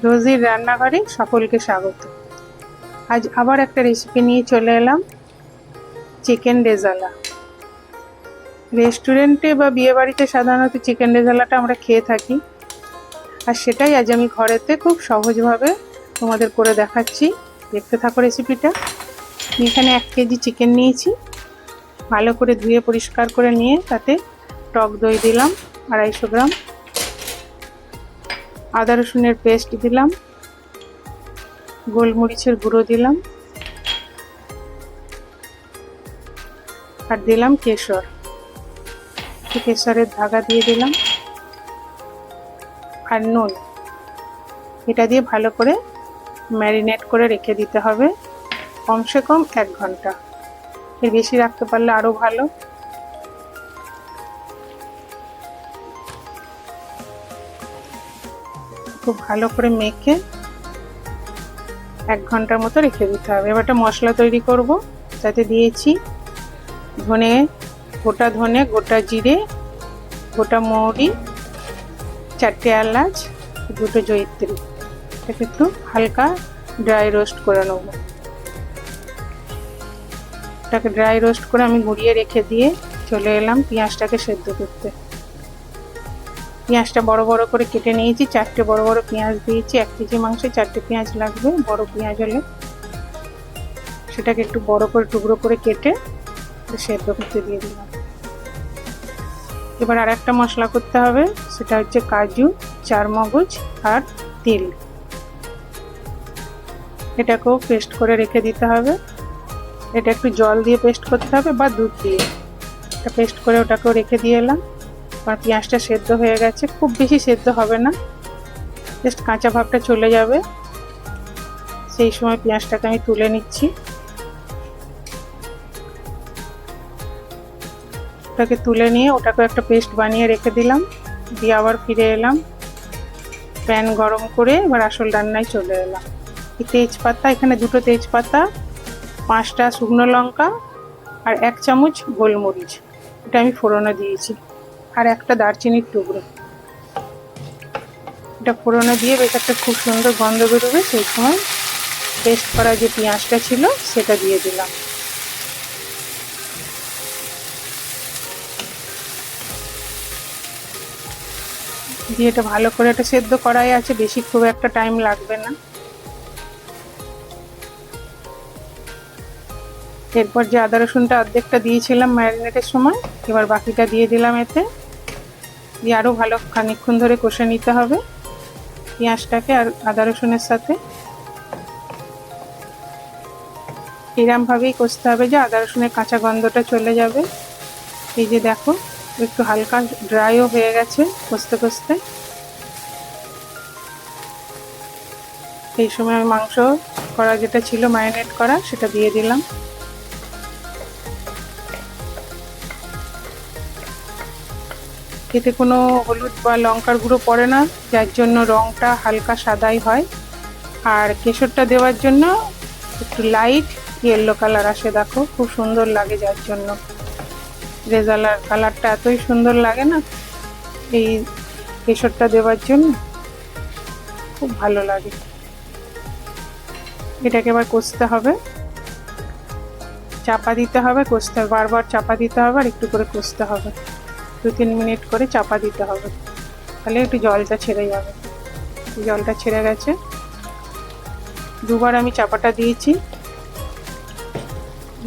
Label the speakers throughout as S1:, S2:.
S1: রোজির রান্নাঘরে সকলকে স্বাগত। আজ আবার একটা রেসিপি নিয়ে চলে এলাম, চিকেন রেজালা। রেস্টুরেন্টে বা বিয়ে বাড়িতে সাধারণত চিকেন রেজালাটা আমরা খেয়ে থাকি, আর সেটাই আজ আমি ঘরেতে খুব সহজভাবে তোমাদের করে দেখাচ্ছি। দেখতে থাকো রেসিপিটা। এখানে 1 কেজি চিকেন নিয়েছি, ভালো করে ধুয়ে পরিষ্কার করে নিয়ে তাতে টক দই দিলাম 250 গ্রাম, আদা রসুনের পেস্ট দিলাম, গোলমরিচের গুঁড়ো দিলাম, আর দিলাম কেশর। কেশরের ধাগা দিয়ে দিলাম, আর নুন। এটা দিয়ে ভালো করে ম্যারিনেট করে রেখে দিতে হবে কমসে কম 1 ঘন্টা। এর বেশি রাখতে পারলে আরো ভালো। খুব ভালো করে মেখে 1 ঘন্টার মতো রেখে দিতে হবে। এবার একটা মশলা তৈরি করব। তাতে দিয়েছি ধনে, গোটা ধনে, গোটা জিরে, গোটা মৌরি, 4টে এলাচ, 2টো জয়িত্রী। এটাকে একটু হালকা ড্রাই রোস্ট করে নেব। এটাকে ড্রাই রোস্ট করে আমি গুঁড়িয়ে রেখে দিয়ে চলে এলাম পেঁয়াজটাকে সেদ্ধ করতে। পেঁয়াজটা বড় বড় করে কেটে নিয়েছি, 4টে বড় বড় পেঁয়াজ দিয়েছি। 1 কেজি মাংসে 4টে পেঁয়াজ লাগবে, বড় পেঁয়াজ হলে। সেটাকে একটু বড় করে টুকরো করে কেটে সেদ্ধ করতে দিয়ে দিলাম। এবার আর একটা মশলা করতে হবে, সেটা হচ্ছে কাজু, চারমগজ আর তিল। এটাকেও পেস্ট করে রেখে দিতে হবে। এটা একটু জল দিয়ে পেস্ট করতে হবে বা দুধ দিয়ে। এটা পেস্ট করে ওটাকেও রেখে দিয়ে এলাম। আর পেঁয়াজটা সেদ্ধ হয়ে গেছে, খুব বেশি সেদ্ধ হবে না, জাস্ট কাঁচা ভাবটা চলে যাবে। সেই সময় পেঁয়াজটাকে আমি তুলে নিচ্ছি। ওটাকে তুলে নিয়ে ওটাকে একটা পেস্ট বানিয়ে রেখে দিলাম। দিয়ে আবার ফিরে এলাম, প্যান গরম করে এবার আসল রান্নায় চলে এলাম। এই তেজপাতা, এখানে 2টো তেজপাতা, 5টা শুকনো লঙ্কা আর 1 চামচ গোলমরিচ, এটা আমি ফোড়নে দিয়েছি, আর একটা দারচিনির টুকরো। এটা ফোড়নে দিয়ে বেশ একটা খুব সুন্দর গন্ধ বেরোবে। সেই সময় পেস্ট করা যে পেঁয়াজটা ছিল সেটা দিয়ে দিলাম। দিয়ে এটা ভালো করে, এটা সেদ্ধ করাই আছে, বেশি খুব একটা টাইম লাগবে না। এরপর যে আদা রসুনটা অর্ধেকটা দিয়েছিলাম ম্যারিনেটের সময়, এবার বাকিটা দিয়ে দিলাম এতে। দিয়ে আরও ভালো খানিকক্ষণ ধরে কষে নিতে হবে পেঁয়াজটাকে আর আদা রসুনের সাথে। এরমভাবেই কষতে হবে যে আদা রসুনের কাঁচা গন্ধটা চলে যাবে। এই যে দেখো, একটু হালকা ড্রাইও হয়ে গেছে কষতে কষতে। এই সময় আমি মাংস করা যেটা ছিল ম্যারিনেট করা, সেটা দিয়ে দিলাম। এতে কোনো হলুদ বা লঙ্কার গুঁড়ো পড়ে না, যার জন্য রঙটা হালকা সাদাই হয়। আর কেশরটা দেওয়ার জন্য একটু লাইট ইয়েলো কালার আসে, দেখো খুব সুন্দর লাগে। যার জন্য রেজালার কালারটা এতই সুন্দর লাগে না, এই কেশরটা দেওয়ার জন্য খুব ভালো লাগে। এটাকে এবার কষতে হবে, চাপা দিতে হবে, কষতে হবে, বারবার চাপা দিতে হবে আর একটু করে কষতে হবে। 2-3 মিনিট করে চাপা দিতে হবে, তাহলে একটু জলটা ছেড়ে যাবে। জলটা ছেড়ে গেছে, 2বার আমি চাপাটা দিয়েছি।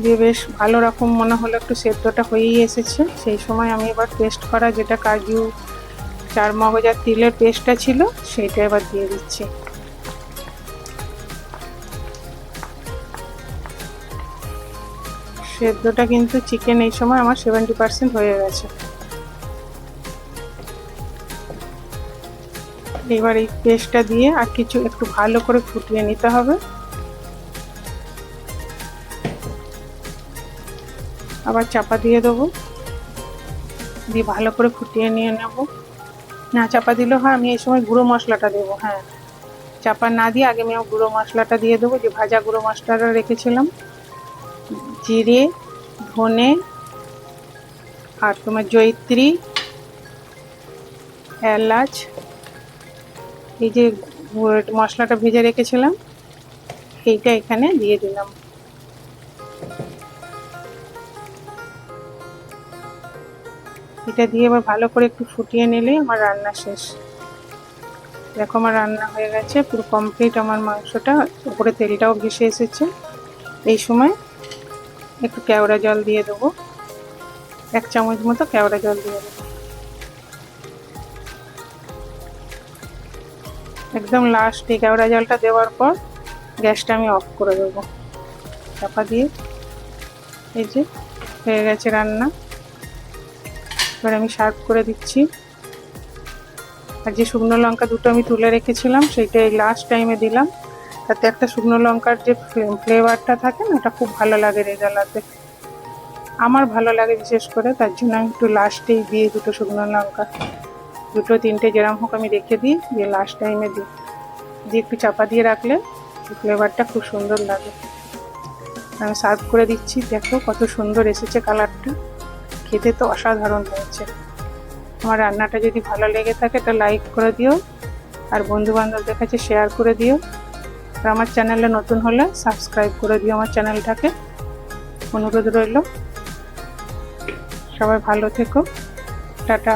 S1: দিয়ে বেশ ভালো রকম মনে হলো একটু সেদ্ধটা হয়েই এসেছে। সেই সময় আমি এবার পেস্ট করা যেটা কাজু, চারমগজ আর তিলের পেস্টটা ছিল সেইটা এবার দিয়ে দিচ্ছি। সেদ্ধটা কিন্তু চিকেন এই সময় আমার 70% হয়ে গেছে। এবার এই পেস্টটা দিয়ে আর কিছু একটু ভালো করে ফুটিয়ে নিতে হবে। আবার চাপা দিয়ে দেবো, দিয়ে ভালো করে ফুটিয়ে নিয়ে নেব। না চাপা দিলেও হয়, আমি এই সময় গুঁড়ো মশলাটা দেবো। হ্যাঁ, চাপা না দিয়ে আগে আমি গুঁড়ো মশলাটা দিয়ে দেবো, যে ভাজা গুঁড়ো মশলাটা রেখেছিলাম। জিরে, ধনে আর তোমার জয়িত্রী, এলাচ, এই যে মশলাটা ভেজে রেখেছিলাম এইটা এখানে দিয়ে দিলাম। এটা দিয়ে এবার ভালো করে একটু ফুটিয়ে নিলেই আমার রান্না শেষ। দেখো আমার রান্না হয়ে গেছে, পুরো কমপ্লিট আমার মাংসটা, উপরে তেলটাও ভেসে এসেছে। এই সময় একটু কেওড়া জল দিয়ে দেবো, 1 চামচ মতো কেওড়া জল দিয়ে দেবো। একদম লাস্টে কেওড়া জলটা দেওয়ার পর গ্যাসটা আমি অফ করে দেবো চাপা দিয়ে। এই যে হয়ে গেছে রান্না, এবার আমি সার্ভ করে দিচ্ছি। আর যে শুকনো লঙ্কা দুটো আমি তুলে রেখেছিলাম সেইটা এই লাস্ট টাইমে দিলাম, তাতে একটা শুকনো লঙ্কার যে ফ্লেভারটা থাকে না, এটা খুব ভালো লাগে রেজালাতে, আমার ভালো লাগে বিশেষ করে, তার জন্য আমি একটু লাস্টেই দিয়ে দুটো শুকনো লঙ্কা, 2-3টে যেরকম হোক আমি রেখে দিই, দিয়ে লাস্ট টাইমে দিই, দিয়ে একটু চাপা দিয়ে রাখলে ফ্লেভারটা খুব সুন্দর লাগে। আমি সার্ভ করে দিচ্ছি, দেখো কত সুন্দর এসেছে কালারটা, খেতে তো অসাধারণ হয়েছে। আমার রান্নাটা যদি ভালো লেগে থাকে তো লাইক করে দিও, আর বন্ধু বান্ধবদের কাছে শেয়ার করে দিও, আর আমার চ্যানেলে নতুন হলে সাবস্ক্রাইব করে দিও আমার চ্যানেলটাকে, অনুরোধ রইল। সবাই ভালো থেকো, টাটা।